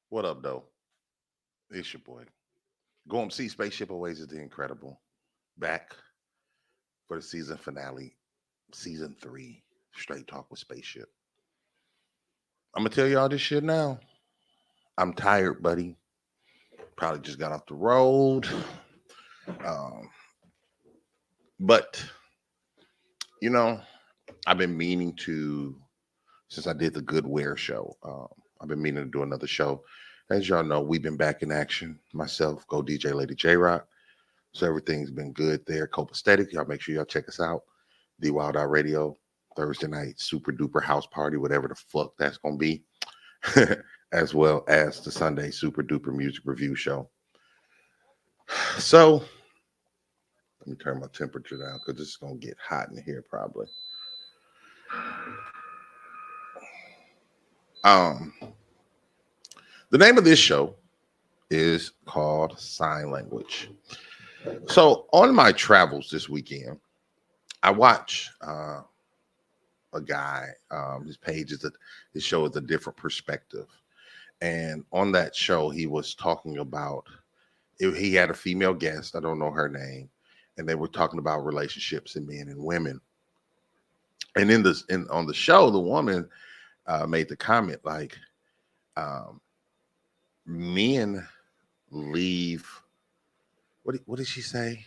What up, though? It's your boy. Go and see Spaceship Aways is the Incredible. Back for the season finale, season 3. Straight talk with Spaceship. I'm gonna tell y'all this shit now. I'm tired, buddy. Probably just got off the road. Um, but you know, I've been meaning to since I did the Good Wear show. I've been meaning to do another show. As y'all know, we've been back in action. Myself, Go DJ Lady J Rock. So everything's been good there. Copacetic. Y'all make sure y'all check us out. The Wild Out Radio, Thursday night, super duper house party, whatever the fuck that's gonna be. As well as the Sunday super duper music review show. So let me turn my temperature down because this is gonna get hot in here probably. Um the name of this show is called Sign Language. So on my travels this weekend, I watch a guy. His page is his show is a different perspective, and on that show, he was talking about. He had a female guest. I don't know her name, and they were talking about relationships in men and women. And on the show, the woman made the comment like, um, men leave. What did she say?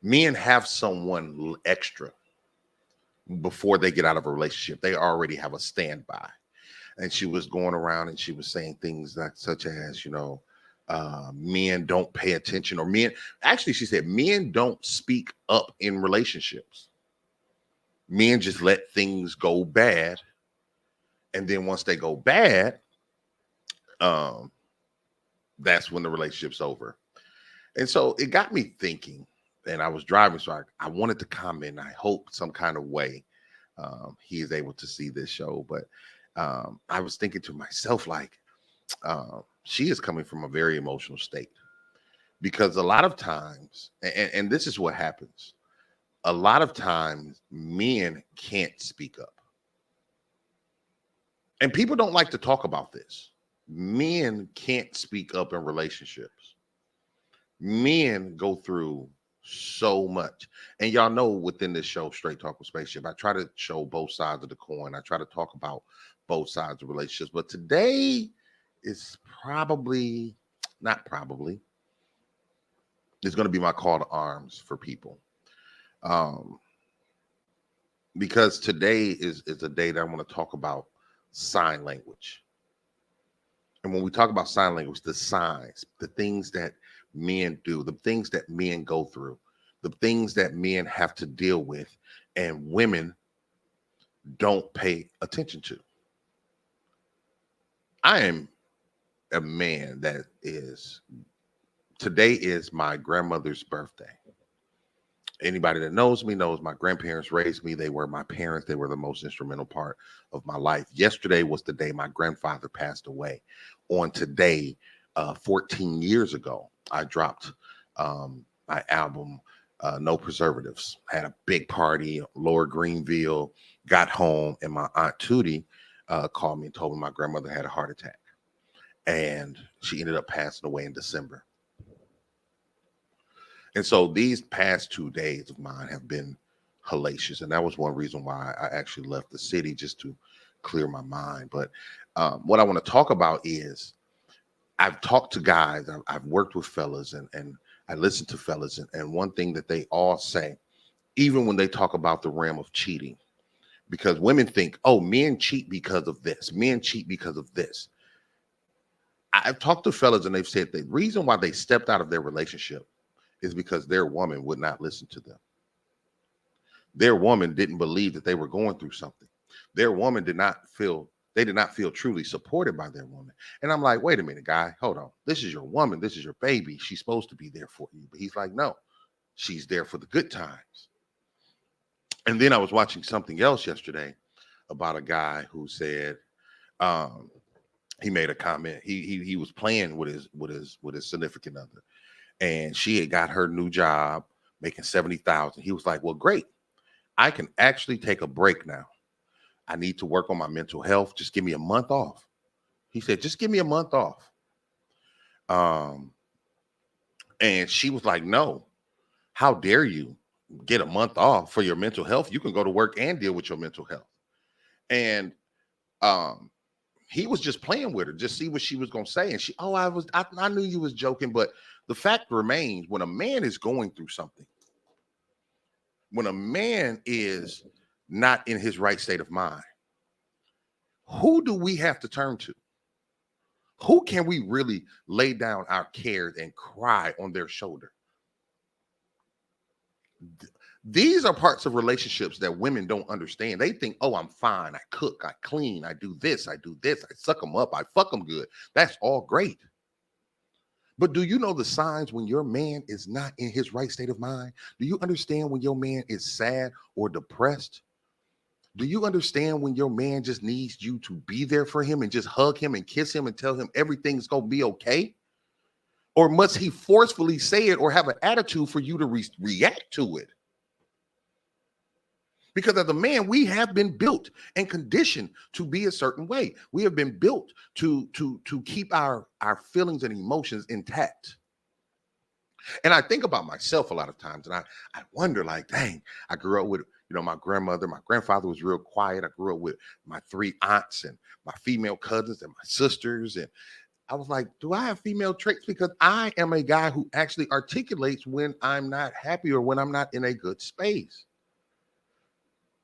Men have someone extra before they get out of a relationship. They already have a standby. And she was going around and she was saying things like such as, men don't pay attention, or men actually she said men don't speak up in relationships. Men just let things go bad. And then once they go bad, um, that's when the relationship's over. And so it got me thinking, and I was driving, so I wanted to comment. I hope some kind of way he is able to see this show. But I was thinking to myself, like, she is coming from a very emotional state because a lot of times, and this is what happens, a lot of times men can't speak up. And people don't like to talk about this. Men can't speak up in relationships. Men go through so much. And y'all know within this show, Straight Talk with Spaceship, I try to show both sides of the coin. I try to talk about both sides of relationships. But today is probably, not probably, it's going to be my call to arms for people. Um, because today is a day that I want to talk about sign language. And when we talk about sign language, the signs, the things that men do, the things that men go through, the things that men have to deal with, and women don't pay attention to. I am a man that is, today is my grandmother's birthday. Anybody that knows me knows my grandparents raised me. They were my parents. They were the most instrumental part of my life. Yesterday was the day my grandfather passed away. On today, 14 years ago, I dropped my album, No Preservatives. Had a big party, Lower Greenville, got home, and my Aunt Tootie called me and told me my grandmother had a heart attack. And she ended up passing away in December. And so these past 2 days of mine have been hellacious. And that was one reason why I actually left the city, just to clear my mind. But what I want to talk about is I've talked to guys, I've worked with fellas, and I listen to fellas. And one thing that they all say, even when they talk about the realm of cheating, because women think, oh, men cheat because of this, men cheat because of this. I've talked to fellas and they've said the reason why they stepped out of their relationship is because their woman would not listen to them. Their woman didn't believe that they were going through something. Their woman did not feel truly supported by their woman. And I'm like, wait a minute, guy, hold on. This is your woman. This is your baby. She's supposed to be there for you. But he's like, no, she's there for the good times. And then I was watching something else yesterday about a guy who said, um, he made a comment. He was playing with his significant other, and she had got her new job making 70,000. He was like, well, great. I can actually take a break now. I need to work on my mental health. Just give me a month off. He said, just give me a month off. Um, and she was like, no, how dare you get a month off for your mental health? You can go to work and deal with your mental health. And um, he was just playing with her, just see what she was gonna say. And she, oh, I knew you was joking, but the fact remains, when a man is going through something, when a man is not in his right state of mind, who do we have to turn to? Who can we really lay down our cares and cry on their shoulder? These are parts of relationships that women don't understand. They think, oh, I'm fine. I cook, I clean, I do this, I suck them up, I fuck them good. That's all great. But do you know the signs when your man is not in his right state of mind? Do you understand when your man is sad or depressed? Do you understand when your man just needs you to be there for him and just hug him and kiss him and tell him everything's going to be okay? Or must he forcefully say it or have an attitude for you to react to it? Because as a man, we have been built and conditioned to be a certain way. We have been built to keep our feelings and emotions intact. And I think about myself a lot of times, and I wonder, like, dang, I grew up with, my grandmother, my grandfather was real quiet. I grew up with my three aunts and my female cousins and my sisters. And I was like, do I have female traits? Because I am a guy who actually articulates when I'm not happy or when I'm not in a good space.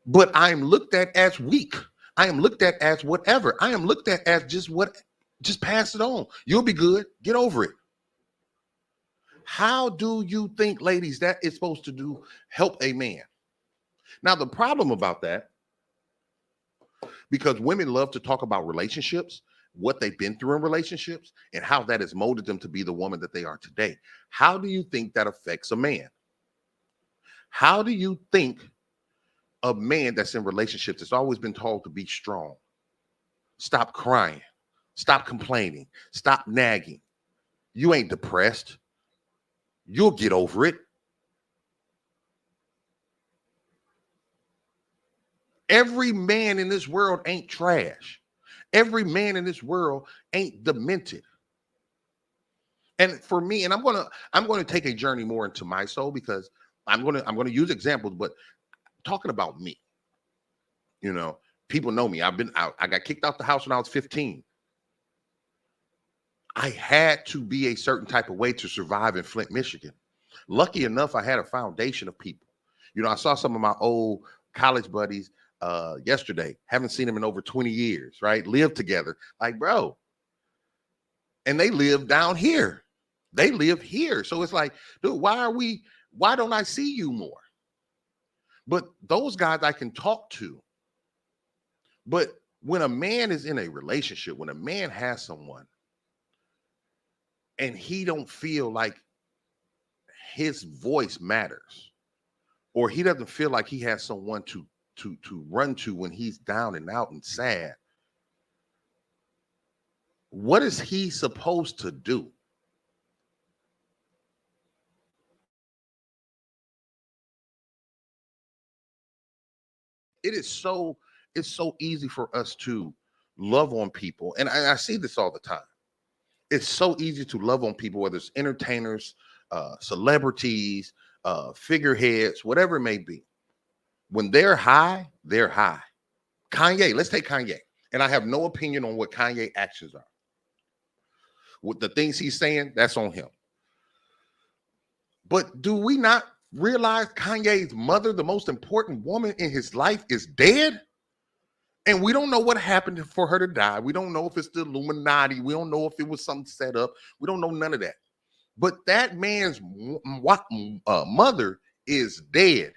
But I am looked at as weak. I am looked at as whatever. I am looked at as just pass it on. You'll be good. Get over it. How do you think, ladies, that is supposed to help a man? Now, the problem about that, because women love to talk about relationships, what they've been through in relationships, and how that has molded them to be the woman that they are today. How do you think that affects a man? How do you think a man that's in relationships that's always been told to be strong, stop crying, stop complaining, stop nagging? You ain't depressed. You'll get over it. Every man in this world ain't trash. Every man in this world ain't demented. And for me, and I'm gonna take a journey more into my soul, because I'm gonna use examples, but talking about me, you know, people know me. I've been out. I got kicked out the house when I was 15. I had to be a certain type of way to survive in Flint, Michigan. Lucky enough, I had a foundation of people. I saw some of my old college buddies yesterday. Haven't seen them in over 20 years, right? Live together. Like, bro. And they live down here. They live here. So it's like, dude, why don't I see you more? But those guys I can talk to. But when a man is in a relationship, when a man has someone and he don't feel like his voice matters, or he doesn't feel like he has someone to run to when he's down and out and sad, what is he supposed to do? It is so it's so easy for us to love on people, and I see this all the time. It's so easy to love on people, whether it's entertainers, celebrities, figureheads, whatever it may be. When they're high, they're high. Kanye, let's take Kanye. And I have no opinion on what Kanye actions are. With the things he's saying, that's on him. But do we not realize Kanye's mother, the most important woman in his life, is dead? And we don't know what happened for her to die. We don't know if it's the Illuminati. We don't know if it was some setup. We don't know none of that. But that man's mother is dead.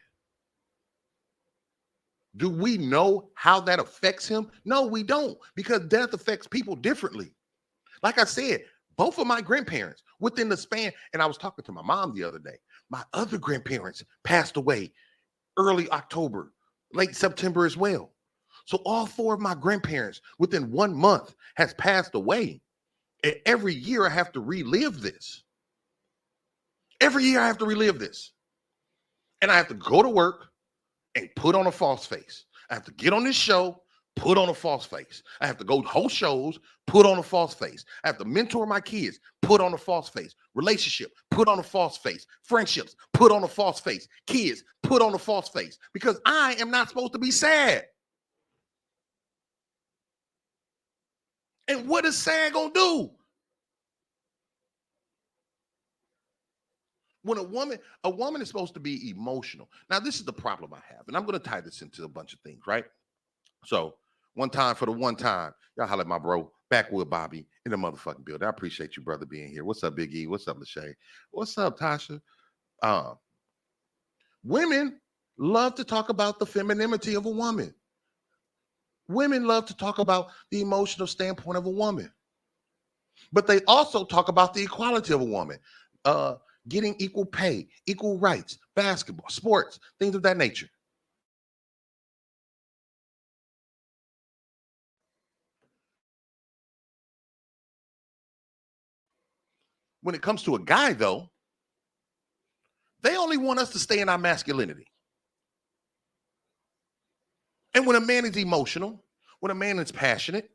Do we know how that affects him? No, we don't, because death affects people differently. Like I said, both of my grandparents within the span, and I was talking to my mom the other day. My other grandparents passed away early October, late September as well. So all four of my grandparents within 1 month has passed away. And every year I have to relive this. Every year I have to relive this. And I have to go to work and put on a false face. I have to get on this show, put on a false face. I have to go host shows, put on a false face. I have to mentor my kids, put on a false face. Relationship, put on a false face. Friendships, put on a false face. Kids, put on a false face. Because I am not supposed to be sad. And what is sad gonna do? When a woman is supposed to be emotional. Now, this is the problem I have, and I'm gonna tie this into a bunch of things, right? So, one time for the one time, y'all holler at my bro, Backwood Bobby in the motherfucking building. I appreciate you, brother, being here. What's up, Big E? What's up, Lachey? What's up, Tasha? Uh, Women love to talk about the femininity of a woman. Women love to talk about the emotional standpoint of a woman, but they also talk about the equality of a woman, uh, getting equal pay, equal rights, basketball, sports, things of that nature. When it comes to a guy, though, they only want us to stay in our masculinity. And when a man is emotional, when a man is passionate,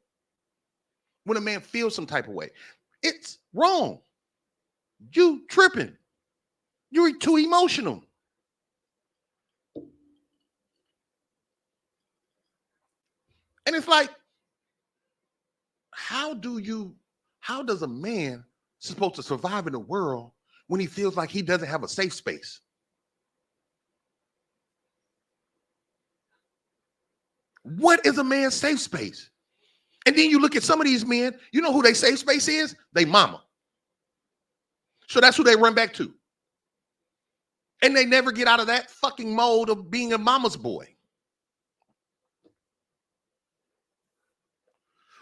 when a man feels some type of way, it's wrong. You tripping. You're too emotional. And it's like, how do you, how does a man supposed to survive in the world when he feels like he doesn't have a safe space? What is a man's safe space? And then you look at some of these men, you know who their safe space is? They mama. So that's who they run back to. And they never get out of that fucking mode of being a mama's boy.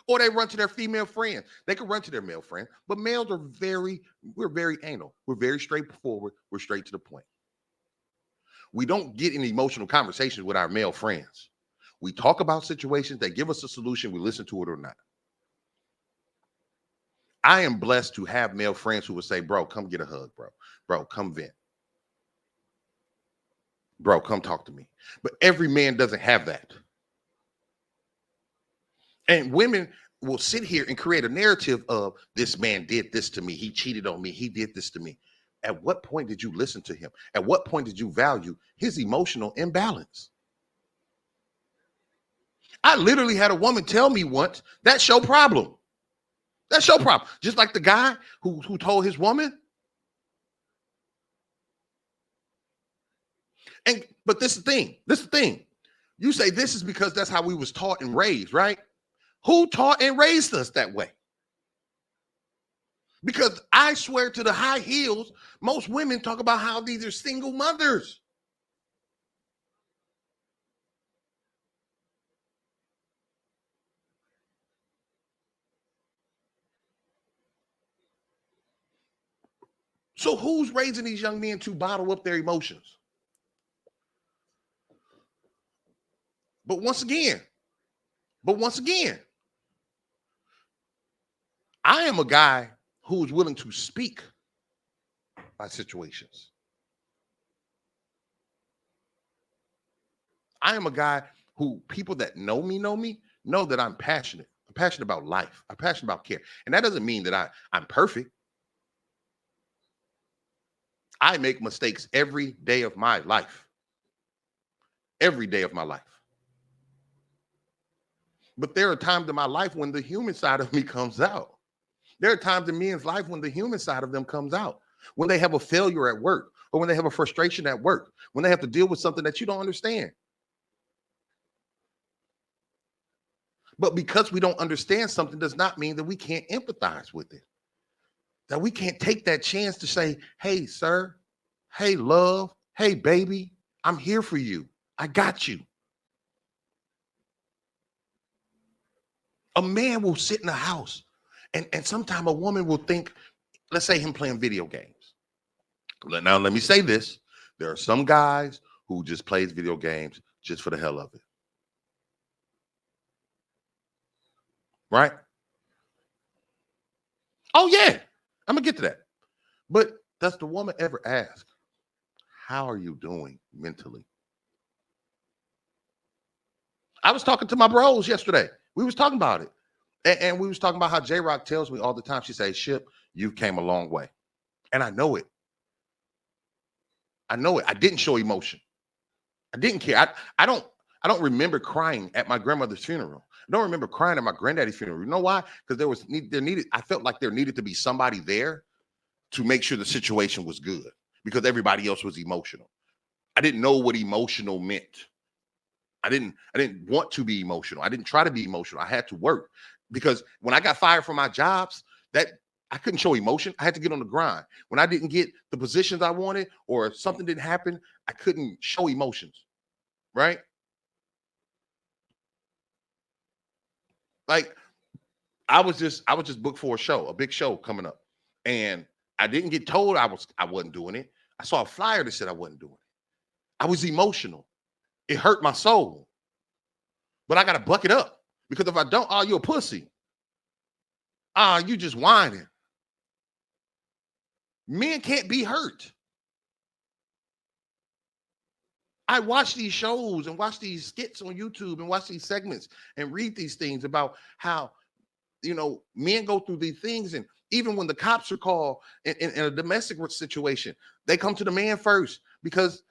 Or they run to their female friends. They can run to their male friend, but males are we're very anal. We're very straightforward. We're straight to the point. We don't get in emotional conversations with our male friends. We talk about situations, they give us a solution, we listen to it or not. I am blessed to have male friends who would say, bro, come get a hug, bro. Bro, come vent. Bro, come talk to me. But every man doesn't have that. And women will sit here and create a narrative of this man did this to me. He cheated on me. He did this to me. At what point did you listen to him? At what point did you value his emotional imbalance? I literally had a woman tell me once, that's your problem. That's your problem. Just like the guy who told his woman. And but this is the thing. This is the thing. You say this is because that's how we was taught and raised, right? Who taught and raised us that way? Because I swear to the high heels, most women talk about how these are single mothers. So who's raising these young men to bottle up their emotions? But once again, but once again, I am a guy who is willing to speak my situations. I am a guy who people that know me know that I'm passionate. I'm passionate about life. I'm passionate about care. And that doesn't mean that I'm perfect. I make mistakes every day of my life. Every day of my life. But there are times in my life when the human side of me comes out. There are times in men's life when the human side of them comes out. When they have a failure at work, or when they have a frustration at work, when they have to deal with something that you don't understand. But because we don't understand something does not mean that we can't empathize with it. That we can't take that chance to say, hey, sir, hey, love, hey, baby, I'm here for you. I got you. A man will sit in a house and sometimes a woman will think, let's say him playing video games. Now, let me say this. There are some guys who just plays video games just for the hell of it. Right? Oh, yeah. I'm going to get to that. But does the woman ever ask, how are you doing mentally? I was talking to my bros yesterday. We was talking about it. And we was talking about how J-Rock tells me all the time. She says, Ship, you came a long way. And I know it. I know it. I didn't show emotion. I didn't care. I don't remember crying at my grandmother's funeral. I don't remember crying at my granddaddy's funeral. You know why? Because I felt like there needed to be somebody there to make sure the situation was good because everybody else was emotional. I didn't know what emotional meant. I didn't want to be emotional. I didn't try to be emotional. I had to work because when I got fired from my jobs, that I couldn't show emotion. I had to get on the grind. When I didn't get the positions I wanted or something didn't happen, I couldn't show emotions, right? Like I was just booked for a show, a big show coming up. And I didn't get told I wasn't doing it. I saw a flyer that said I wasn't doing it. I was emotional. It hurt my soul. But I gotta buck it up. Because if I don't, oh, you're a pussy. Ah, you just whining. Men can't be hurt. I watch these shows and watch these skits on YouTube and watch these segments and read these things about how men go through these things. And even when the cops are called in a domestic situation, they come to the man first because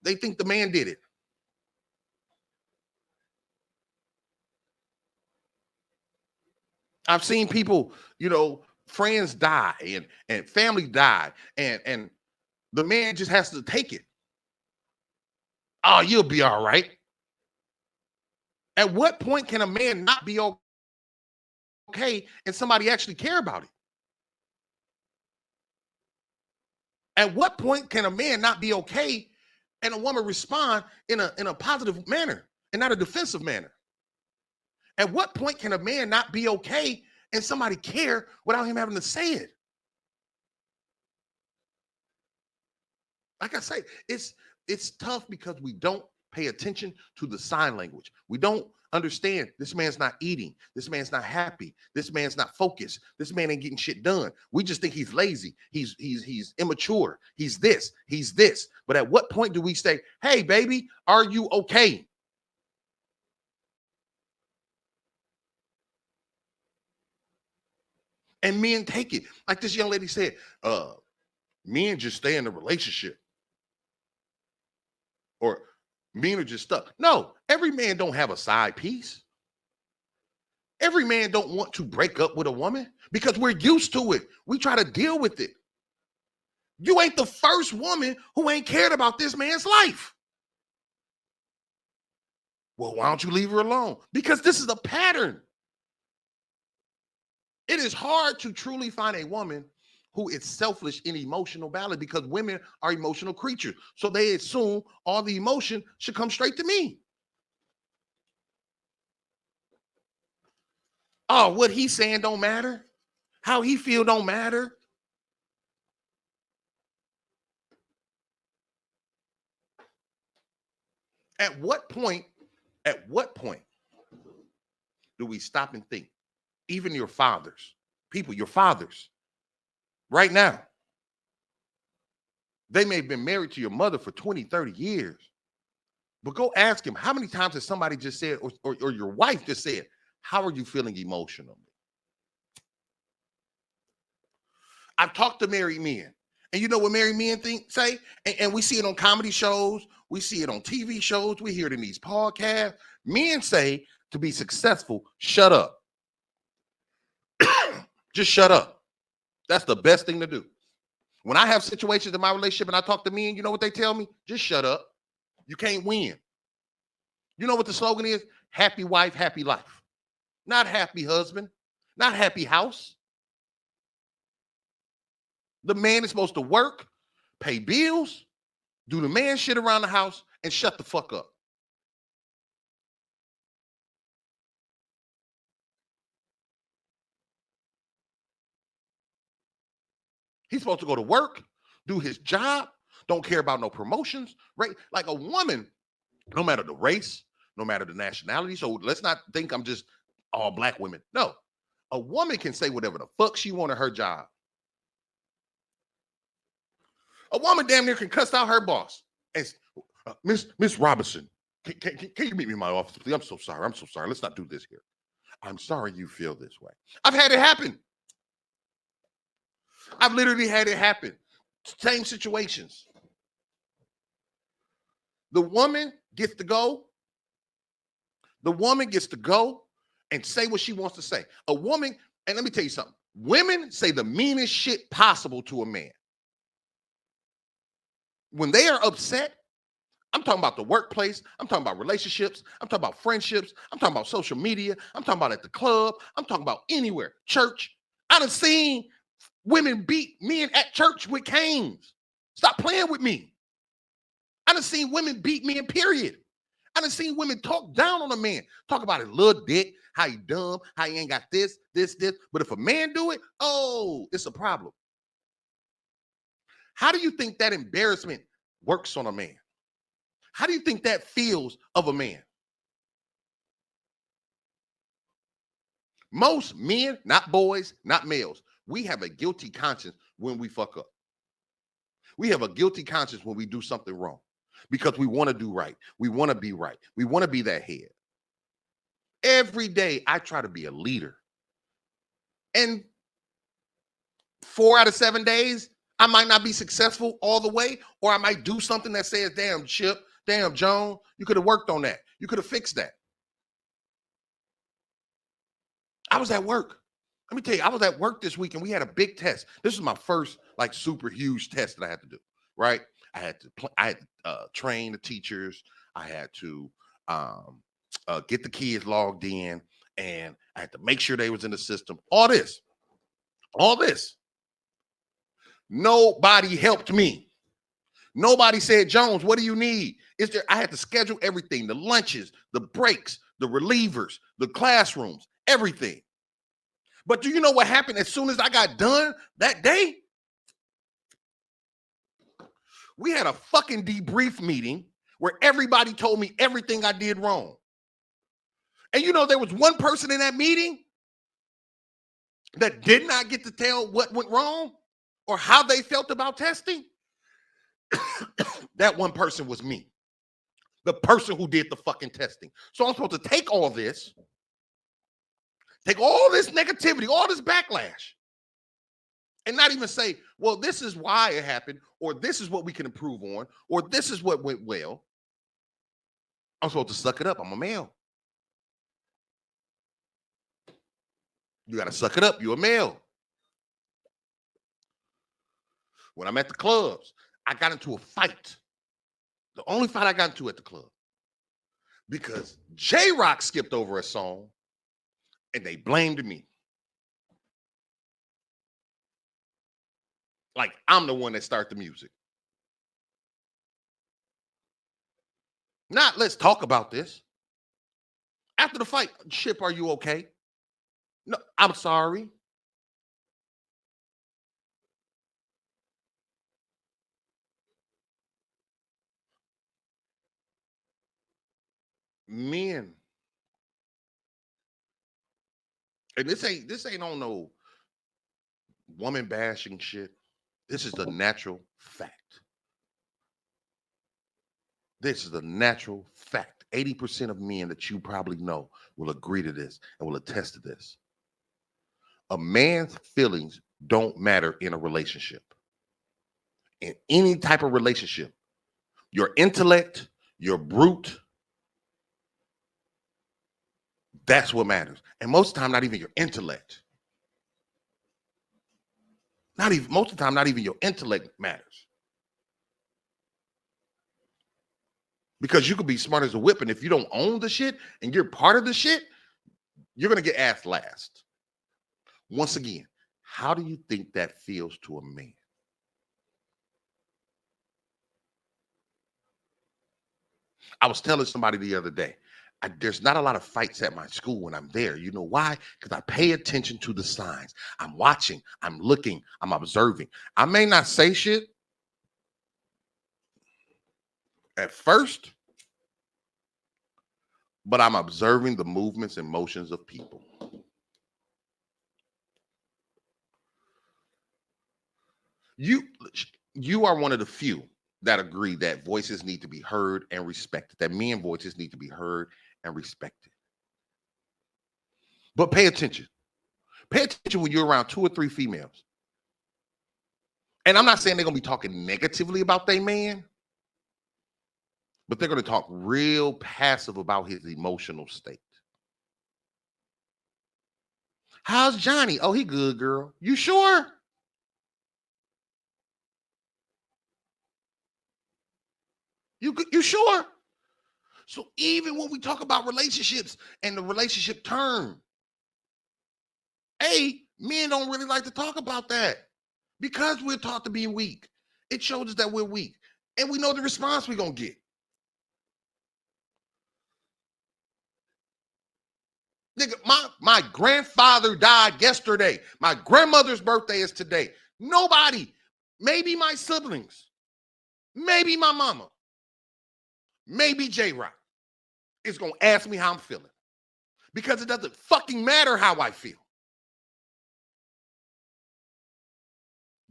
they think the man did it. I've seen people, friends die and family die, and the man just has to take it. Oh, you'll be all right. At what point can a man not be okay and somebody actually care about it? At what point can a man not be okay and a woman respond in a positive manner and not a defensive manner? At what point can a man not be okay and somebody care without him having to say it? Like I say, it's tough because we don't pay attention to the sign language. We don't understand this man's not eating. This man's not happy. This man's not focused. This man ain't getting shit done. We just think he's lazy. He's immature. He's this. He's this. But at what point do we say, "Hey, baby, are you okay?" And men take it. Like this young lady said, men just stay in the relationship or men are just stuck. No, every man don't have a side piece. Every man don't want to break up with a woman because we're used to it. We try to deal with it. You ain't the first woman who ain't cared about this man's life. Well, why don't you leave her alone? Because this is a pattern. It is hard to truly find a woman who is selfish in emotional balance because women are emotional creatures. So they assume all the emotion should come straight to me. Oh, what he's saying don't matter. How he feel don't matter. At what point do we stop and think? Even your fathers, people, your fathers, right now, they may have been married to your mother for 20, 30 years. But go ask him, how many times has somebody just said, or your wife just said, how are you feeling emotionally? I've talked to married men. And you know what married men say? And we see it on comedy shows. We see it on TV shows. We hear it in these podcasts. Men say to be successful, shut up. Just shut up. That's the best thing to do. When I have situations in my relationship and I talk to men, you know what they tell me? Just shut up. You can't win. You know what the slogan is? Happy wife, happy life. Not happy husband, not happy house. The man is supposed to work, pay bills, do the man shit around the house, and shut the fuck up. He's supposed to go to work, do his job, don't care about no promotions, right? Like a woman, no matter the race, no matter the nationality. So let's not think I'm just all black women. No, a woman can say whatever the fuck she want at her job. A woman damn near can cuss out her boss. And Miss Robinson, Can you meet me in my office, please? I'm so sorry. I'm so sorry. Let's not do this here. I'm sorry you feel this way. I've had it happen. I've literally had it happen. Same situations. The woman gets to go. The woman gets to go and say what she wants to say. A woman, and let me tell you something. Women say the meanest shit possible to a man. When they are upset, I'm talking about the workplace. I'm talking about relationships. I'm talking about friendships. I'm talking about social media. I'm talking about at the club. I'm talking about anywhere. Church. I done seen women beat men at church with canes. Stop playing with me. I done seen women beat men, period. I done seen women talk down on a man. Talk about his little dick, how he dumb, how he ain't got this. But if a man do it, oh, it's a problem. How do you think that embarrassment works on a man? How do you think that feels of a man? Most men, not boys, not males, we have a guilty conscience when we fuck up. We have a guilty conscience when we do something wrong because we want to do right. We want to be right. We want to be that head. Every day, I try to be a leader. And 4 out of 7 days, I might not be successful all the way, or I might do something that says, damn, Chip, damn, Joan, you could have worked on that. You could have fixed that. I was at work. Let me tell you, I was at work this week and we had a big test. This was my first like super huge test that I had to do, right? I had to train the teachers. I had to get the kids logged in, and I had to make sure they was in the system. All this. Nobody helped me. Nobody said, Jones, what do you need? I had to schedule everything, the lunches, the breaks, the relievers, the classrooms, everything. But do you know what happened as soon as I got done that day? We had a fucking debrief meeting where everybody told me everything I did wrong. And you know, there was one person in that meeting that did not get to tell what went wrong or how they felt about testing. That one person was me, the person who did the fucking testing. So I'm supposed to take all this negativity, all this backlash, and not even say, well, this is why it happened, or this is what we can improve on, or this is what went well. I'm supposed to suck it up. I'm a male. You got to suck it up. You're a male. When I'm at the clubs, I got into a fight. The only fight I got into at the club. Because J-Rock skipped over a song and they blamed me. Like I'm the one that started the music. Not let's talk about this. After the fight, Chip, are you okay? No, I'm sorry. Men, and this ain't on no woman bashing shit. This is the natural fact. This is the natural fact. 80% of men that you probably know will agree to this and will attest to this. A man's feelings don't matter in a relationship. In any type of relationship, your intellect, your brute, that's what matters. And most of the time, not even your intellect. Most of the time, not even your intellect matters. Because you could be smart as a whip, and if you don't own the shit and you're part of the shit, you're gonna get asked last. Once again, how do you think that feels to a man? I was telling somebody the other day, there's not a lot of fights at my school when I'm there. You know why? Because I pay attention to the signs. I'm watching, I'm looking, I'm observing. I may not say shit at first, but I'm observing the movements and motions of people. You you are one of the few. that agree that voices need to be heard and respected, that men voices need to be heard and respected. But pay attention. Pay attention when you're around 2 or 3 females. And I'm not saying they're going to be talking negatively about their man, but they're going to talk real passive about his emotional state. How's Johnny? Oh, he good, girl. You sure? You sure? So even when we talk about relationships and the relationship term, men don't really like to talk about that because we're taught to be weak. It shows us that we're weak, and we know the response we're gonna get. Nigga, my grandfather died yesterday. My grandmother's birthday is today. Nobody, maybe my siblings, maybe my mama, maybe J-Rock, is gonna ask me how I'm feeling because it doesn't fucking matter how I feel.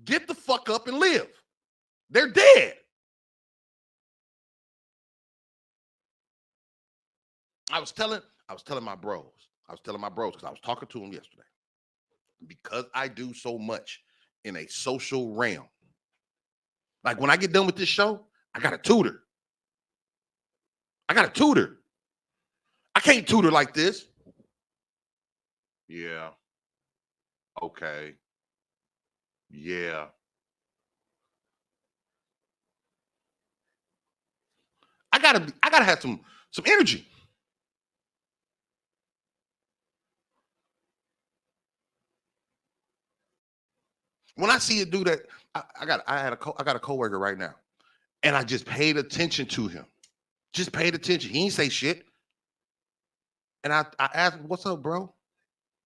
Get the fuck up and live. They're dead. I was telling my bros. Because I was talking to them yesterday. Because I do so much in a social realm. Like when I get done with this show, I got a tutor. I can't tutor like this. Yeah. Okay. Yeah. I gotta have some energy. When I see a dude that I got a coworker right now, and I just paid attention to him. Just paid attention. He ain't say shit. And I asked him, "What's up, bro?"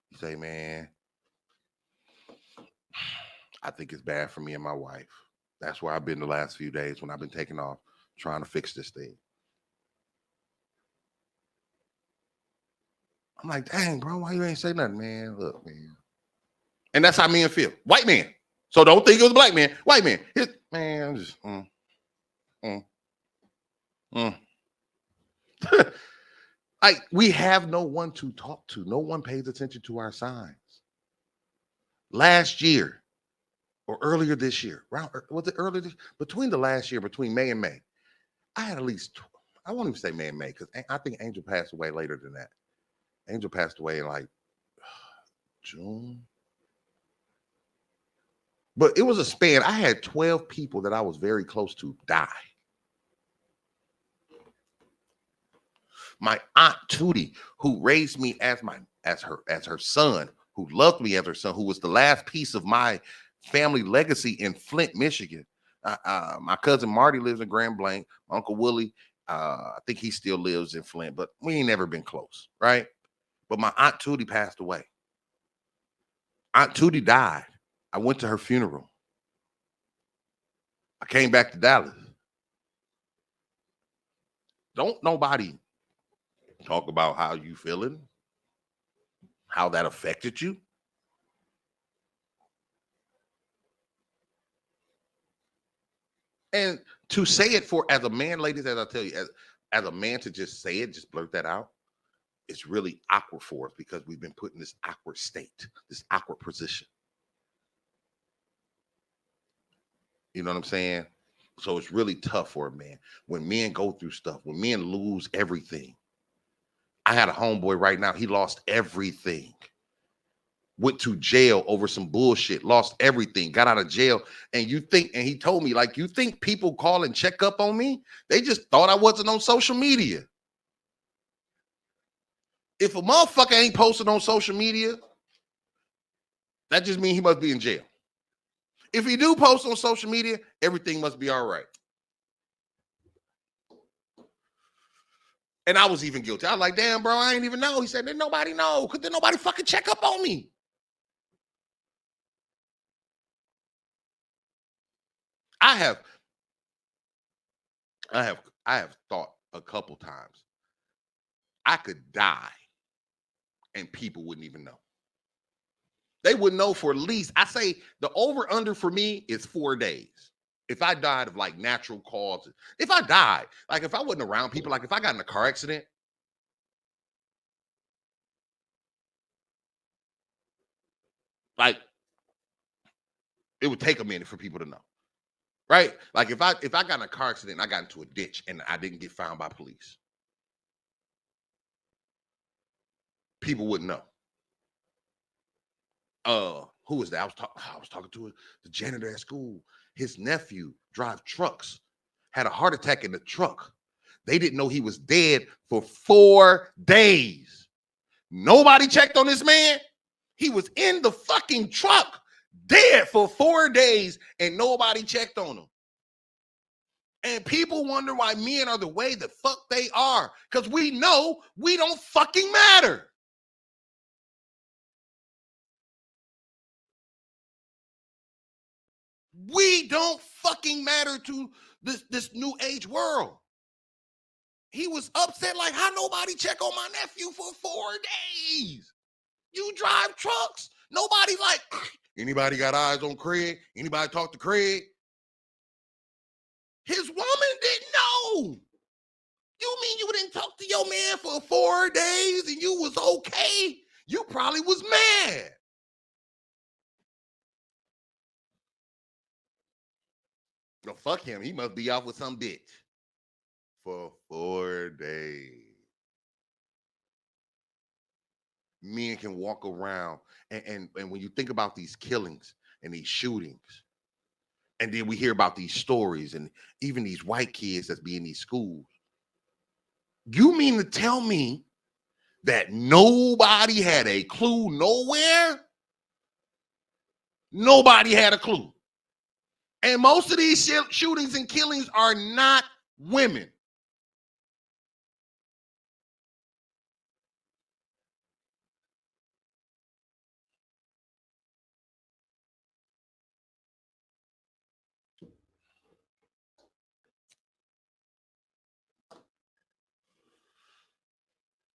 He say, "Man, I think it's bad for me and my wife. That's where I've been the last few days when I've been taking off trying to fix this thing." I'm like, "Dang, bro, why you ain't say nothing, man? Look, man." And that's how men feel. White man. So don't think it was a black man. White man. Man, I'm just mm, mm. Like we have no one to talk to. No one pays attention to our signs. Last year or earlier this year, was it earlier between the last year, between May and May, I had at least, I won't even say May and May because I think Angel passed away later than that. Angel passed away in like June. But it was a span. I had 12 people that I was very close to die. My aunt Tootie, who raised me as her son, who loved me as her son, who was the last piece of my family legacy in Flint, Michigan. My cousin Marty lives in Grand Blanc. My Uncle Willie, I think he still lives in Flint, but we ain't never been close, right? But my aunt Tootie passed away. Aunt Tootie died. I went to her funeral. I came back to Dallas. Don't nobody talk about how you feeling, how that affected you. And to say it for as a man, ladies, as I tell you, as a man to just say it, just blurt that out, it's really awkward for us because we've been put in this awkward state, this awkward position. You know what I'm saying? So it's really tough for a man when men go through stuff, when men lose everything. I had a homeboy right now, he lost everything. Went to jail over some bullshit, lost everything, got out of jail. And he told me, like, you think people call and check up on me? They just thought I wasn't on social media. If a motherfucker ain't posted on social media, that just means he must be in jail. If he do post on social media, everything must be all right. And I was even guilty. I was like, damn, bro, I ain't even know. He said, didn't nobody know? Because didn't nobody fucking check up on me. I have I have thought a couple times I could die and people wouldn't even know. They would know for at least, I say the over under for me is 4 days. if I died of like natural causes, if I died, like if I wasn't around people, like if I got in a car accident, like it would take a minute for people to know, right? Like if I got in a car accident and I got into a ditch and I didn't get found by police, people wouldn't know. Who was that? I was talking to the janitor at school. His nephew drive trucks, had a heart attack in the truck. They didn't know he was dead for 4 days. Nobody checked on this man. He was in the fucking truck, dead for 4 days, and nobody checked on him. And people wonder why men are the way the fuck they are, because we know we don't fucking matter. We don't fucking matter to this new age world. He was upset, like, how nobody check on my nephew for 4 days? You drive trucks. Nobody like, anybody got eyes on Craig? Anybody talk to Craig? His woman didn't know. You mean you didn't talk to your man for 4 days and you was okay? You probably was mad. No, fuck him. He must be off with some bitch for 4 days. Men can walk around and when you think about these killings and these shootings, and then we hear about these stories and even these white kids that's be in these schools. You mean to tell me that nobody had a clue nowhere? Nobody had a clue. And most of these shootings and killings are not women.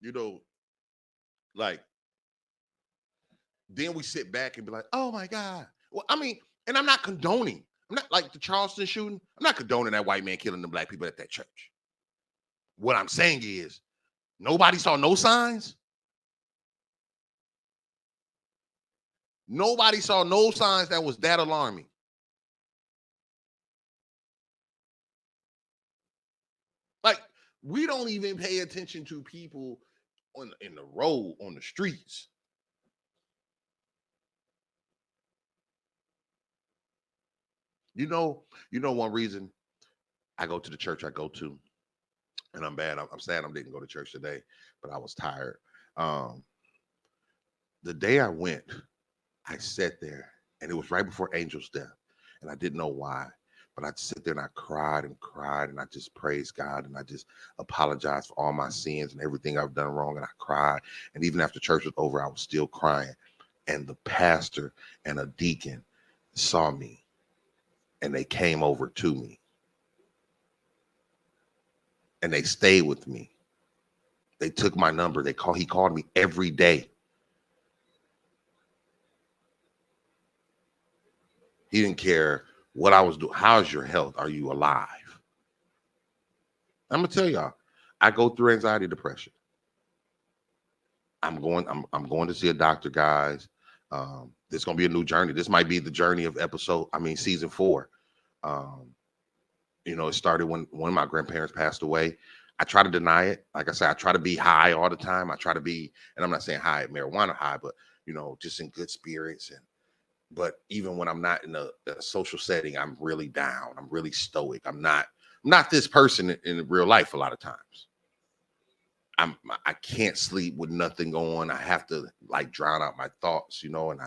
You know, like, then we sit back and be like, oh my God. Well, I mean, and I'm not condoning. I'm not like the Charleston shooting. I'm not condoning that white man killing the black people at that church. What I'm saying is nobody saw no signs. Nobody saw no signs that was that alarming. Like, we don't even pay attention to people in the road, on the streets. One reason I go to the church I go to, and I'm bad. I'm sad I didn't go to church today, but I was tired. Um, the day I went, I sat there, and it was right before Angel's death, and I didn't know why. But I sit there and I cried and cried, and I just praised God, and I just apologized for all my sins and everything I've done wrong, and I cried. And even after church was over, I was still crying. And the pastor and a deacon saw me, and they came over to me, and they stayed with me. They took my number. He called me every day. He didn't care what I was doing. How's your health? Are you alive? I'm gonna tell y'all, I go through anxiety, depression. I'm going to see a doctor, guys. This is gonna be a new journey. This might be the journey of season 4. Um, it started when one of my grandparents passed away. I try to deny it. Like I said, I try to be high all the time. I try to be, and I'm not saying high, marijuana high, but just in good spirits. But even when I'm not in a social setting, I'm really down. I'm really stoic. I'm not this person in real life a lot of times. I can't sleep with nothing going. I have to like drown out my thoughts, and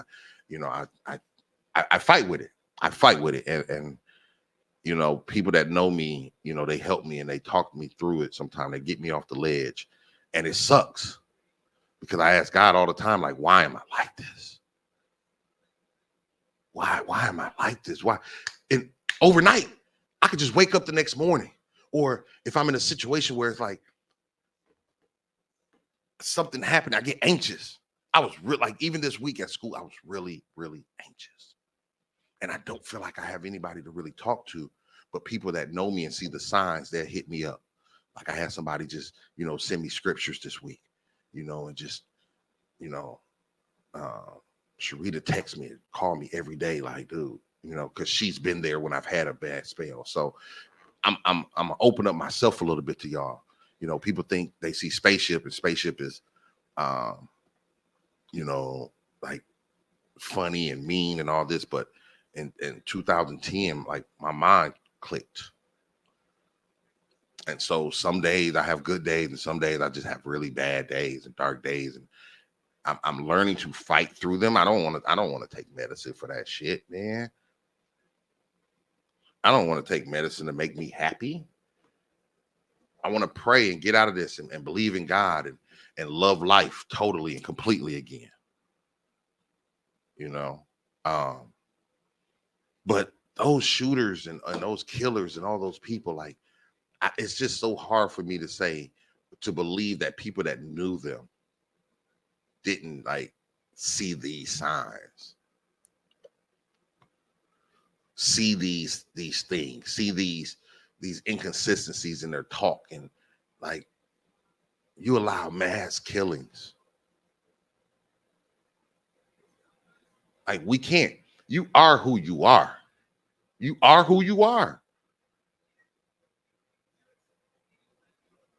I fight with it. I fight with it. And people that know me, they help me and they talk me through it. Sometimes they get me off the ledge. And it sucks because I ask God all the time, like, why am I like this? Why am I like this? Why? And overnight, I could just wake up the next morning. Or if I'm in a situation where it's like something happened, I get anxious. I was like, even this week at school, I was really, really anxious. And I don't feel like I have anybody to really talk to But people that know me and see the signs, they'll hit me up. Like I had somebody just, send me scriptures this week, and just, you know, uh, Sharita texts me, call me every day, like, dude, because she's been there when I've had a bad spell. So I'm gonna open up myself a little bit to y'all. People think they see spaceship and spaceship is, um, like funny and mean and all this, but in 2010, like my mind clicked. And so some days I have good days, and some days I just have really bad days and dark days, and I'm learning to fight through them. I don't want to take medicine for that shit, man. I don't want to take medicine to make me happy. I want to pray and get out of this and believe in God and love life totally and completely again. You know, um, but those shooters and those killers and all those people, like, it's just so hard for me to believe that people that knew them didn't like see these signs, see these things, see these inconsistencies in their talk, and like you allow mass killings. Like we can't. You are who you are. You are who you are.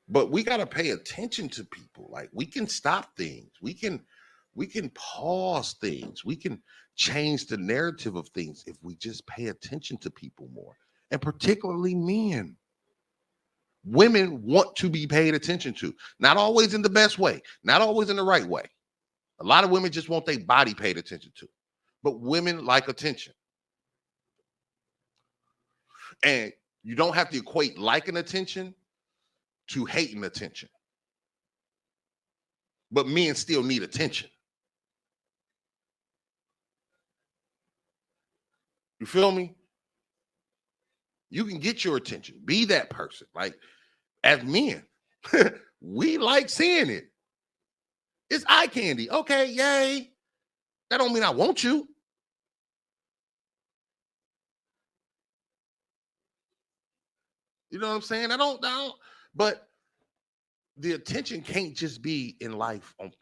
But we got to pay attention to people. Like we can stop things. We can pause things. We can change the narrative of things if we just pay attention to people more. And particularly men. Women want to be paid attention to. Not always in the best way, not always in the right way. A lot of women just want their body paid attention to. But women like attention. And you don't have to equate liking attention to hating attention. But men still need attention. You feel me? You can get your attention. Be that person. Like as men, we like seeing it. It's eye candy. Okay, yay. That don't mean I want you. You know what I'm saying? I don't. But the attention can't just be in life on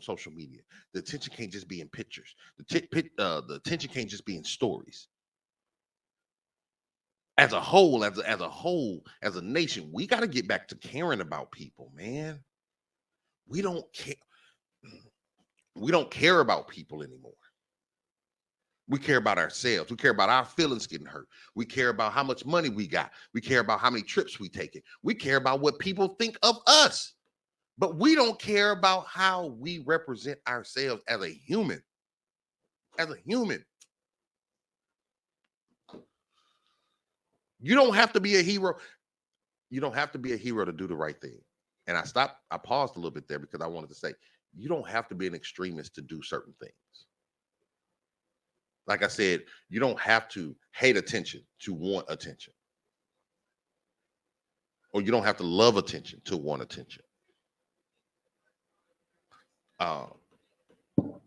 social media. The attention can't just be in pictures. The attention can't just be in stories. As a whole, as a nation, we got to get back to caring about people, man. We don't care. We don't care about people anymore. We care about ourselves. We care about our feelings getting hurt. We care about how much money we got. We care about how many trips we take it. We care about what people think of us. But we don't care about how we represent ourselves as a human. As a human. You don't have to be a hero. You don't have to be a hero to do the right thing. And I paused a little bit there because I wanted to say, you don't have to be an extremist to do certain things. Like I said, you don't have to hate attention to want attention. Or you don't have to love attention to want attention. Um,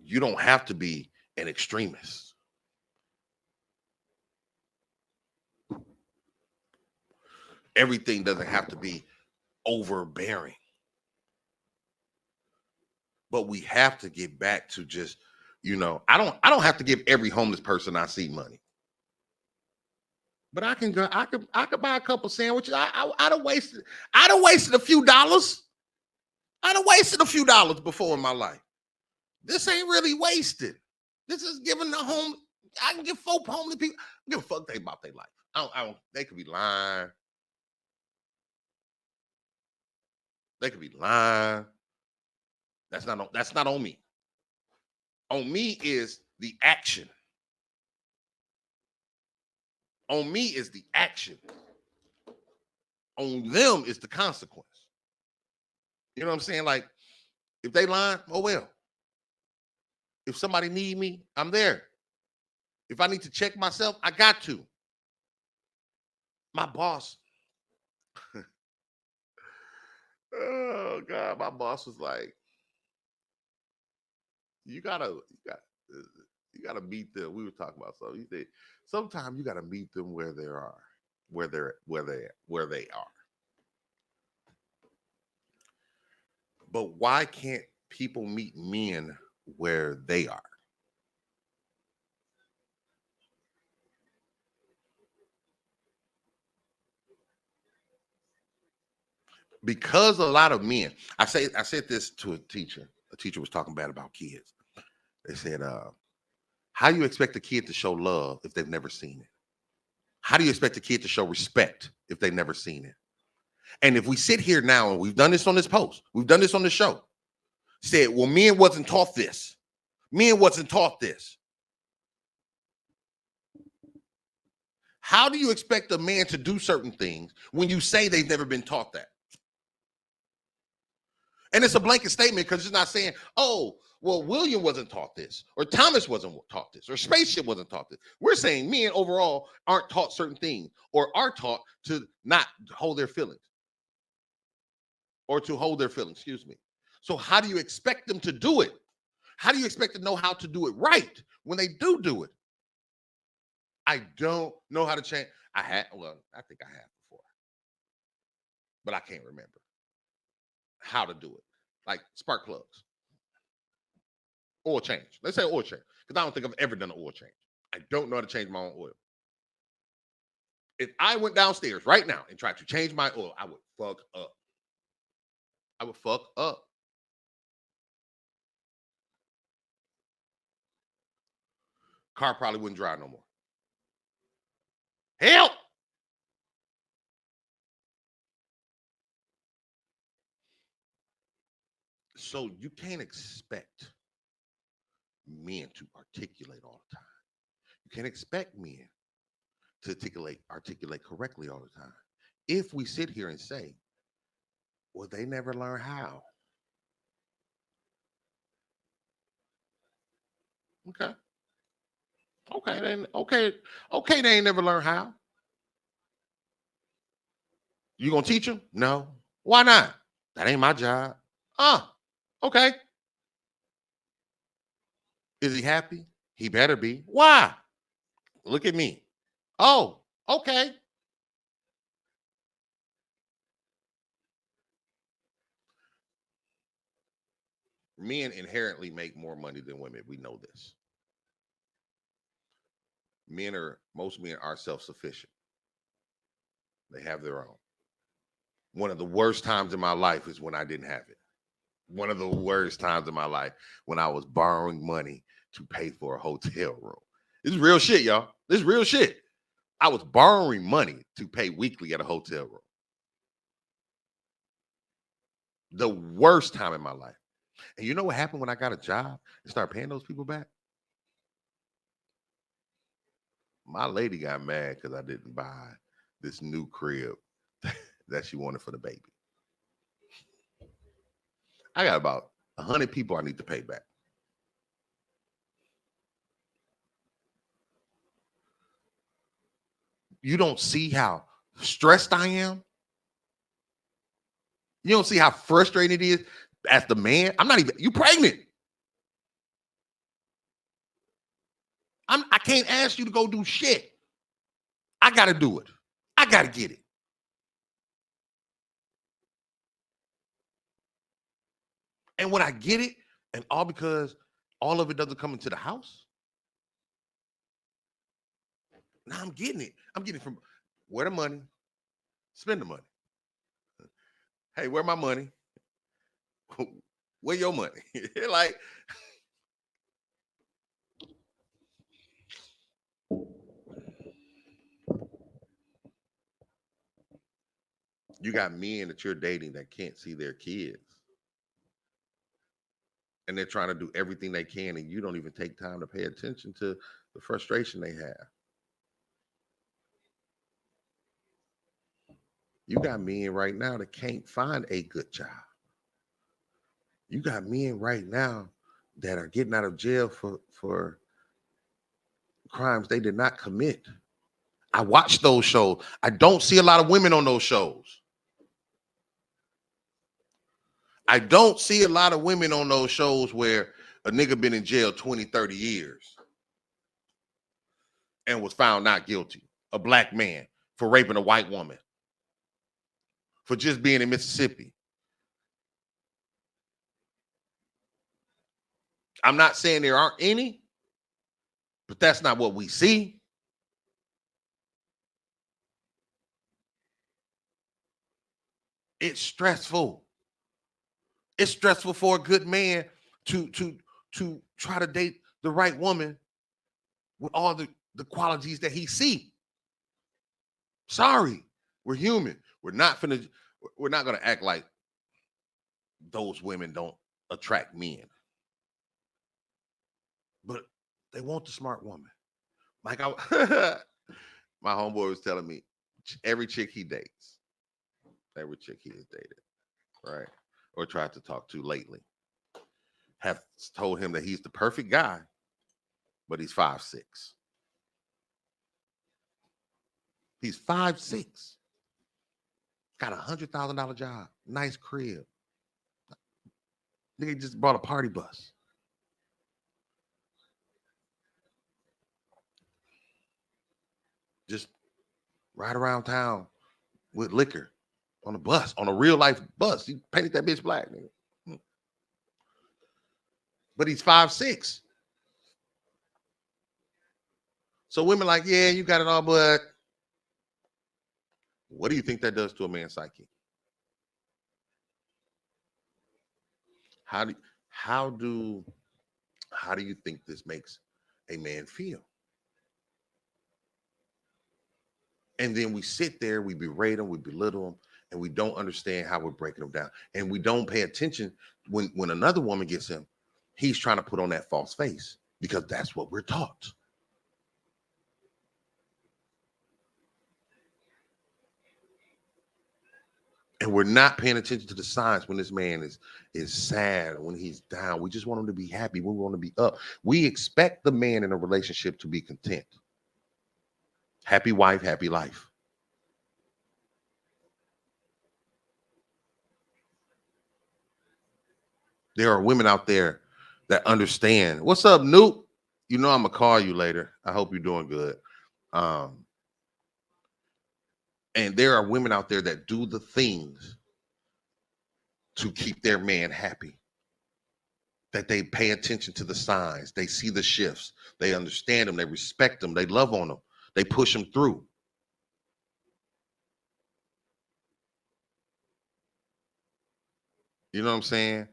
you don't have to be an extremist. Everything doesn't have to be overbearing. But we have to get back to just, I don't have to give every homeless person I see money. But I can go, I could buy a couple sandwiches. I'd have wasted a few dollars. I'd have wasted a few dollars before in my life. This ain't really wasted. This is giving the home. I can give folk homeless people. I don't give a fuck they about their life. I don't. They could be lying. They could be lying. That's not on me. On me is the action. On me is the action. On them is the consequence. You know what I'm saying? Like if they lying, oh well. If somebody need me, I'm there. If I need to check myself, I got to. My boss. Oh God, my boss was like, you gotta, uh, you gotta meet them. We were talking about something. He said, sometimes you gotta meet them where they are. where they are. But why can't people meet men where they are? Because a lot of men, I said this to a teacher. A teacher was talking bad about kids. They said, how do you expect a kid to show love if they've never seen it? How do you expect a kid to show respect if they've never seen it? And if we sit here now, and we've done this on this post, we've done this on the show, said, well, men wasn't taught this. Men wasn't taught this. How do you expect a man to do certain things when you say they've never been taught that? And it's a blanket statement because it's not saying, oh, well, William wasn't taught this, or Thomas wasn't taught this, or Spaceship wasn't taught this. We're saying men overall aren't taught certain things, or are taught to not hold their feelings, or to hold their feelings, excuse me. So how do you expect them to do it? How do you expect to know how to do it right when they do it? I don't know how to change. I think I have before, but I can't remember how to do it. Like spark plugs, oil change. Let's say oil change, because I don't think I've ever done an oil change. I don't know how to change my own oil. If I went downstairs right now and tried to change my oil, I would fuck up. I would fuck up. Car probably wouldn't drive no more. Help! So you can't expect men to articulate all the time. You can't expect men to articulate correctly all the time. If we sit here and say, well, they never learn how. Okay. Okay, then okay, they ain't never learned how. You gonna teach them? No. Why not? That ain't my job. Okay. Is he happy? He better be. Why? Look at me. Oh, okay. Men inherently make more money than women. We know this. Most men are self-sufficient. They have their own. One of the worst times in my life is when I didn't have it. One of the worst times in my life when I was borrowing money to pay for a hotel room. This is real shit, y'all. This is real shit. I was borrowing money to pay weekly at a hotel room. The worst time in my life. And you know what happened when I got a job and started paying those people back? My lady got mad because I didn't buy this new crib that she wanted for the baby. I got about 100 people I need to pay back. You don't see how stressed I am? You don't see how frustrated it is as the man? I'm not even, you pregnant. I can't ask you to go do shit. I got to do it. I got to get it. And when I get it, and all because all of it doesn't come into the house, now I'm getting it. I'm getting it from where the money, spend the money. Hey, where my money? Where your money? Like, you got men that you're dating that can't see their kids. And they're trying to do everything they can, and you don't even take time to pay attention to the frustration they have. You got men right now that can't find a good job. You got men right now that are getting out of jail for crimes they did not commit. I watch those shows. I don't see a lot of women on those shows. I don't see a lot of women on those shows where a nigga been in jail 20, 30 years and was found not guilty. A black man for raping a white woman, for just being in Mississippi. I'm not saying there aren't any, but that's not what we see. It's stressful. It's stressful for a good man to try to date the right woman with all the qualities that he see. Sorry, we're human. We're not gonna act like those women don't attract men. But they want the smart woman. Like I my homeboy was telling me every chick he dates, every chick he has dated, right? Or tried to talk to lately, have told him that he's the perfect guy, but he's 5'6". He's 5'6". Got $100,000 job, nice crib. Nigga just bought a party bus. Just ride around town with liquor on a bus, on a real life bus. He painted that bitch black, nigga. But he's 5'6". So women like, yeah, you got it all, but what do you think that does to a man's psyche? How do how do how do you think this makes a man feel? And then we sit there, we berate them, we belittle them, and we don't understand how we're breaking them down. And we don't pay attention when another woman gets him, he's trying to put on that false face because that's what we're taught. And we're not paying attention to the signs when this man is sad, when he's down. We just want him to be happy. We want to be up. We expect the man in a relationship to be content. Happy wife, happy life. There are women out there that understand. What's up, Noop? You know I'm gonna call you later. I hope you're doing good. Um, and there are women out there that do the things to keep their man happy. That they pay attention to the signs, they see the shifts, they understand them, they respect them, they love on them, they push them through. You know what I'm saying?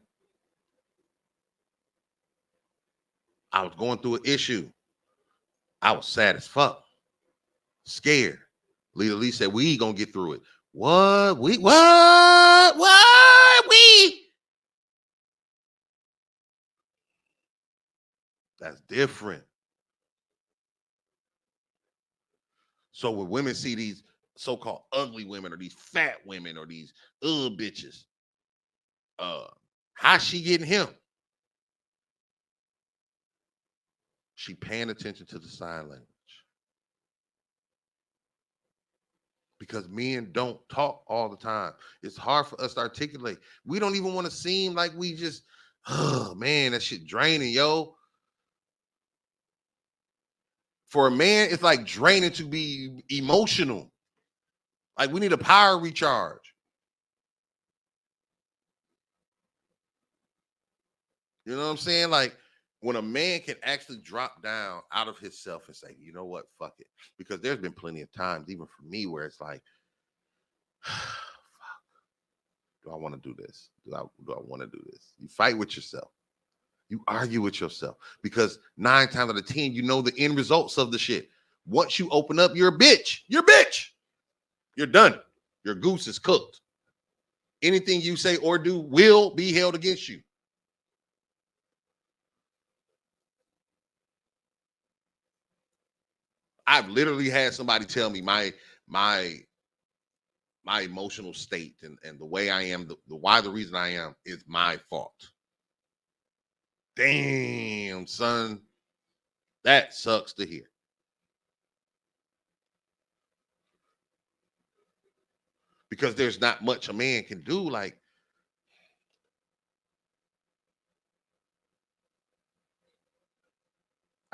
I was going through an issue. I was sad as fuck, scared. Leader Lee said, "We gonna get through it." What? We what? What? We? That's different. So when women see these so-called ugly women or these fat women or these bitches, uh, how's she getting him? She paying attention to the sign language. Because men don't talk all the time. It's hard for us to articulate. We don't even want to seem like we just, oh man, that shit draining, yo. For a man, it's like draining to be emotional. Like we need a power recharge. You know what I'm saying? Like when a man can actually drop down out of himself and say, you know what, fuck it. Because there's been plenty of times, even for me, where it's like, do I want to do this? Do I want to do this? You fight with yourself. You argue with yourself because 9 times out of 10, you know the end results of the shit. Once you open up, you're a bitch. You're a bitch. You're done. Your goose is cooked. Anything you say or do will be held against you. I've literally had somebody tell me my my emotional state and the way I am, the reason I am is my fault. Damn, son, that sucks to hear. Because there's not much a man can do. Like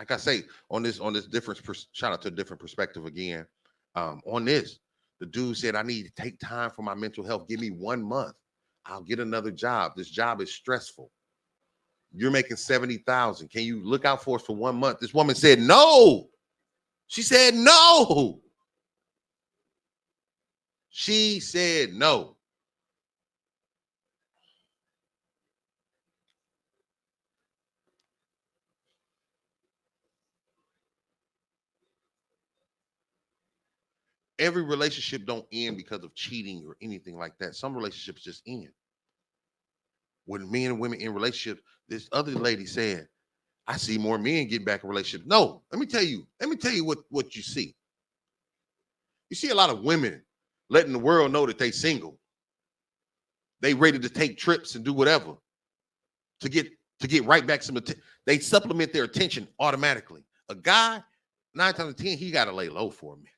I say, on this different shout out to a different perspective again. On this, The dude said, I need to take time for my mental health. Give me 1 month. I'll get another job. This job is stressful. You're making 70,000. Can you look out for us for 1 month? This woman said, no. She said, no. She said, no. Every relationship don't end because of cheating or anything like that. Some relationships just end. When men and women in relationships, this other lady said, I see more men get back in relationships. No, let me tell you what you see. You see a lot of women letting the world know that they single. They ready to take trips and do whatever to get right back some attention. They supplement their attention automatically. A guy, 9 times out of 10, he gotta lay low for a minute.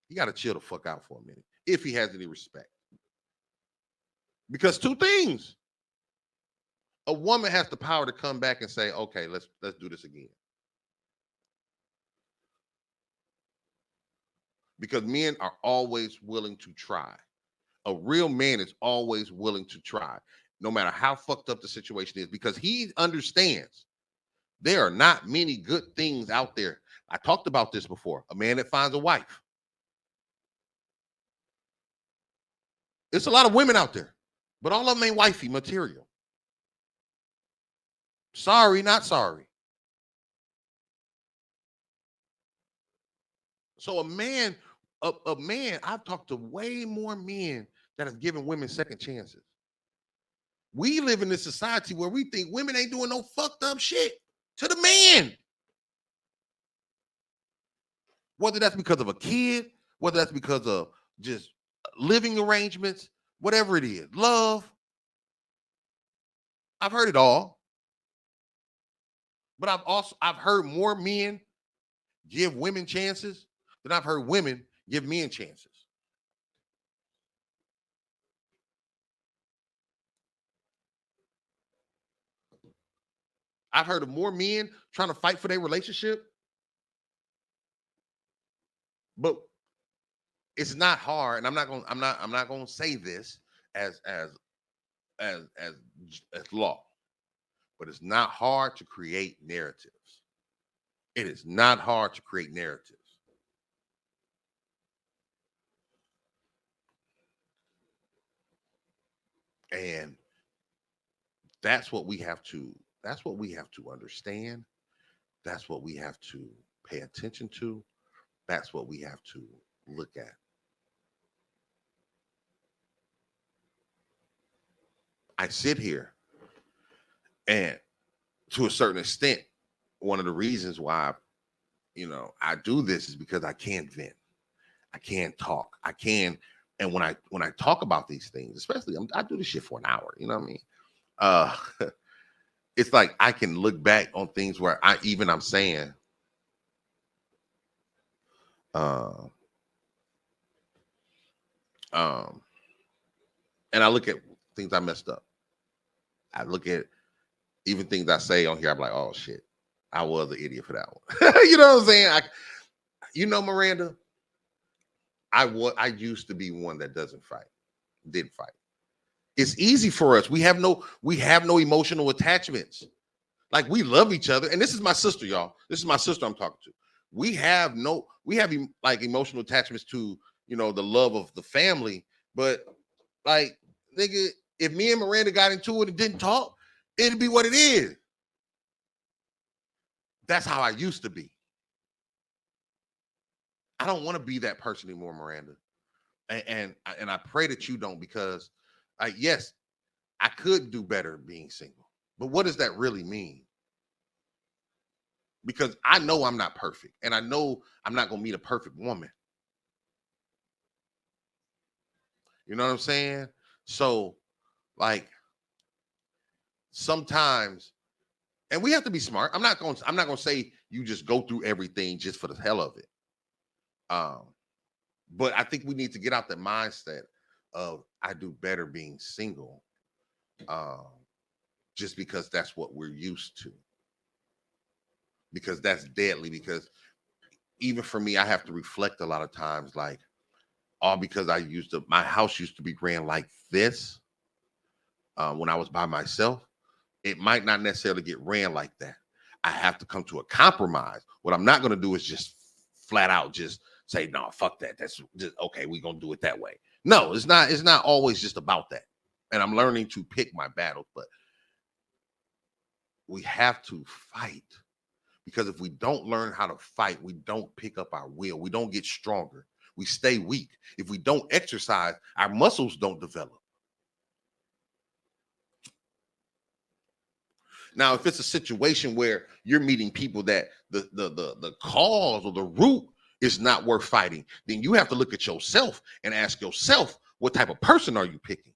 He gotta chill the fuck out for a minute if he has any respect. Because two things. A woman has the power to come back and say, okay, let's do this again. Because men are always willing to try. A real man is always willing to try, no matter how fucked up the situation is, because he understands there are not many good things out there. I talked about this before. A man that finds a wife. It's a lot of women out there, but all of them ain't wifey material. Sorry, not sorry. So a man, I've talked to way more men that have given women second chances. We live in this society where we think women ain't doing no fucked up shit to the man. Whether that's because of a kid, whether that's because of just living arrangements, whatever it is, love. I've heard it all. But I've heard more men give women chances than I've heard women give men chances. I've heard of more men trying to fight for their relationship, but it's not hard. And I'm not gonna say this as as as law, but it's not hard to create narratives. It is not hard to create narratives. And that's what we have to understand. That's what we have to pay attention to. That's what we have to look at. I sit here and to a certain extent, one of the reasons why I do this is because I can't vent. I can't talk. I can, and when I talk about these things, especially I do this shit for an hour. You know what I mean? Uh, it's like I can look back on things where I'm saying, uh, um, and I look at things I messed up. I look at even things I say on here. I'm like, oh shit, I was an idiot for that one. You know what I'm saying? Miranda, I used to be one that didn't fight. It's easy for us. We have no emotional attachments. Like we love each other, and this is my sister, y'all. This is my sister I'm talking to. We have emotional attachments to the love of the family, but like nigga, if me and Miranda got into it and didn't talk, it'd be what it is. That's how I used to be. I don't want to be that person anymore, Miranda, and I pray that you don't, because yes, I could do better being single, but what does that really mean? Because I know I'm not perfect, and I know I'm not gonna meet a perfect woman. You know what I'm saying? So, like, sometimes, and we have to be smart. I'm not gonna say you just go through everything just for the hell of it. Um, but I think we need to get out the mindset of I do better being single, um, just because that's what we're used to. Because that's deadly. Because even for me, I have to reflect a lot of times, like, all because my house used to be ran like this when I was by myself. It might not necessarily get ran like that. I have to come to a compromise. What I'm not going to do is just flat out just say, no, fuck that. That's just okay. We're going to do it that way. No, it's not. It's not always just about that. And I'm learning to pick my battles, but we have to fight, because if we don't learn how to fight, we don't pick up our will. We don't get stronger. We stay weak. If we don't exercise, our muscles don't develop. Now, if it's a situation where you're meeting people that the cause or the root is not worth fighting, then you have to look at yourself and ask yourself, what type of person are you picking?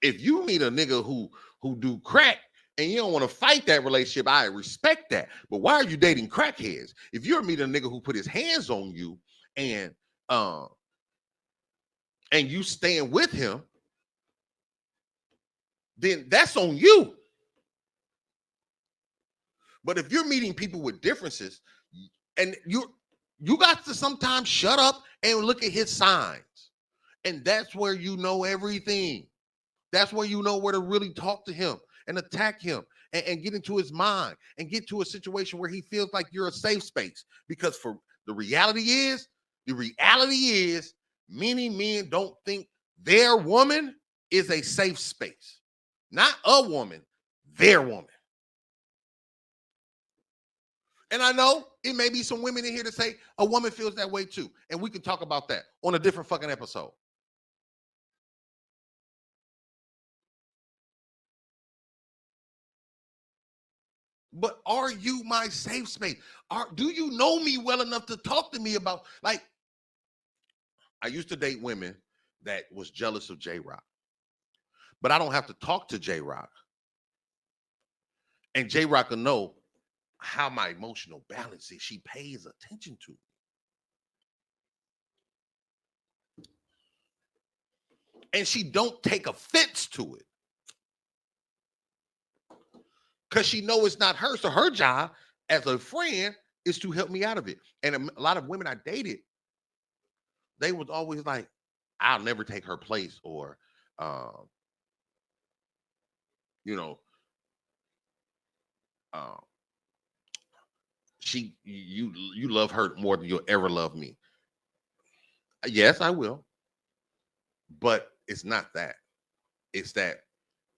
If you meet a nigga who do crack and you don't want to fight that relationship, I respect that. But why are you dating crackheads? If you're meeting a nigga who put his hands on you and uh and you staying with him, then that's on you. But if you're meeting people with differences, and you got to sometimes shut up and look at his signs. And that's where you know everything. That's where you know where to really talk to him and attack him and get into his mind and get to a situation where he feels like you're a safe space. Because for the reality is many men don't think their woman is a safe space. Not a woman, their woman. And I know it may be some women in here to say a woman feels that way too. And we can talk about that on a different fucking episode. But are you my safe space? Do you know me well enough to talk to me about, like, I used to date women that was jealous of J-Rock. But I don't have to talk to J-Rock. And J-Rock will know how my emotional balance is. She pays attention to me. And she don't take offense to it. Because she know it's not her. So her job as a friend is to help me out of it. And a lot of women I dated, they was always like, I'll never take her place, or um, you know, uh, you love her more than you'll ever love me. Yes, I will. But it's not that. It's that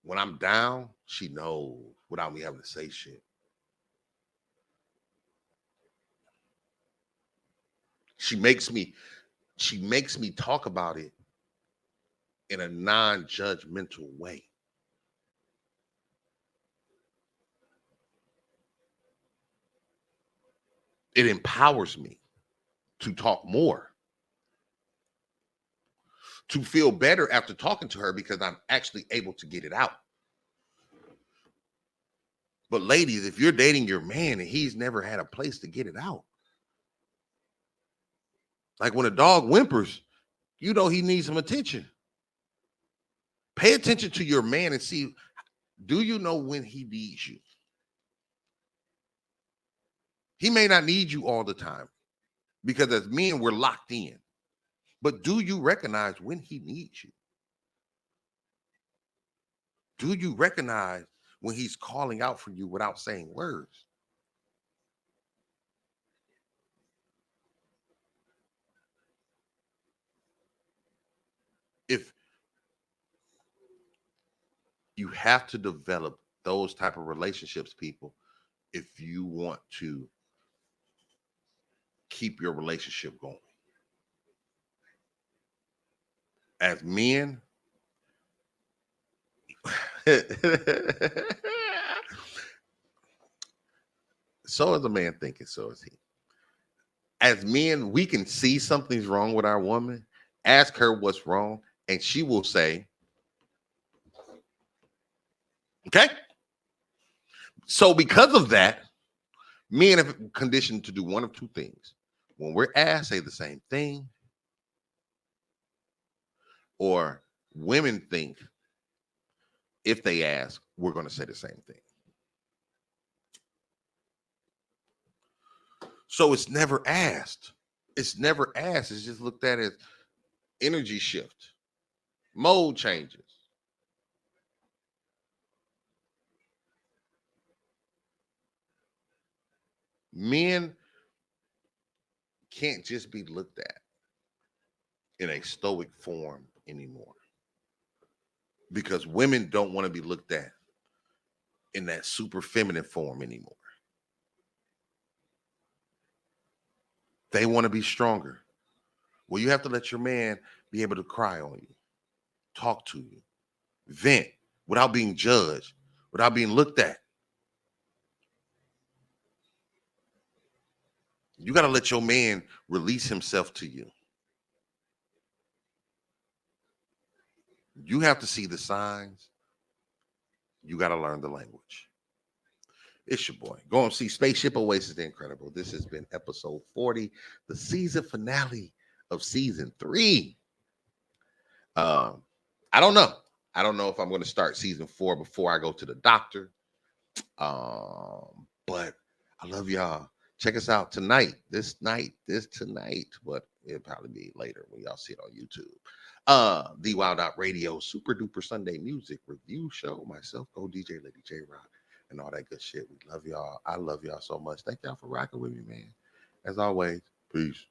when I'm down, she knows without me having to say shit. She makes me talk about it in a non-judgmental way. It empowers me to talk more, to feel better after talking to her, because I'm actually able to get it out. But ladies, if you're dating your man and he's never had a place to get it out, like when a dog whimpers, you know he needs some attention. Pay attention to your man and see, do you know when he needs you? He may not need you all the time, because as men, we're locked in. But do you recognize when he needs you? Do you recognize when he's calling out for you without saying words? If you have to develop those type of relationships, people, if you want to keep your relationship going. As men, so is a man thinking, so is he. As men, we can see something's wrong with our woman, ask her what's wrong, and she will say, okay. So because of that, men have conditioned to do one of two things. When we're asked, say the same thing, or women think if they ask, we're going to say the same thing. So it's never asked. It's never asked. It's just looked at as energy shift, mode changes. Men can't just be looked at in a stoic form anymore because women don't want to be looked at in that super feminine form anymore. They want to be stronger. Well, you have to let your man be able to cry on you, talk to you, vent without being judged, without being looked at. You got to let your man release himself to you. You have to see the signs. You got to learn the language. It's your boy. Go and see Spaceship Oasis the Incredible. This has been episode 40, the season finale of season 3. Um, I don't know. I don't know if I'm going to start season 4 before I go to the doctor. But I love y'all. Check us out tonight, this tonight, but it'll probably be later when y'all see it on YouTube. The Wild Out Radio Super Duper Sunday Music Review Show. Myself, Go DJ Lady J Rock, and all that good shit. We love y'all. I love y'all so much. Thank y'all for rocking with me, man. As always, peace.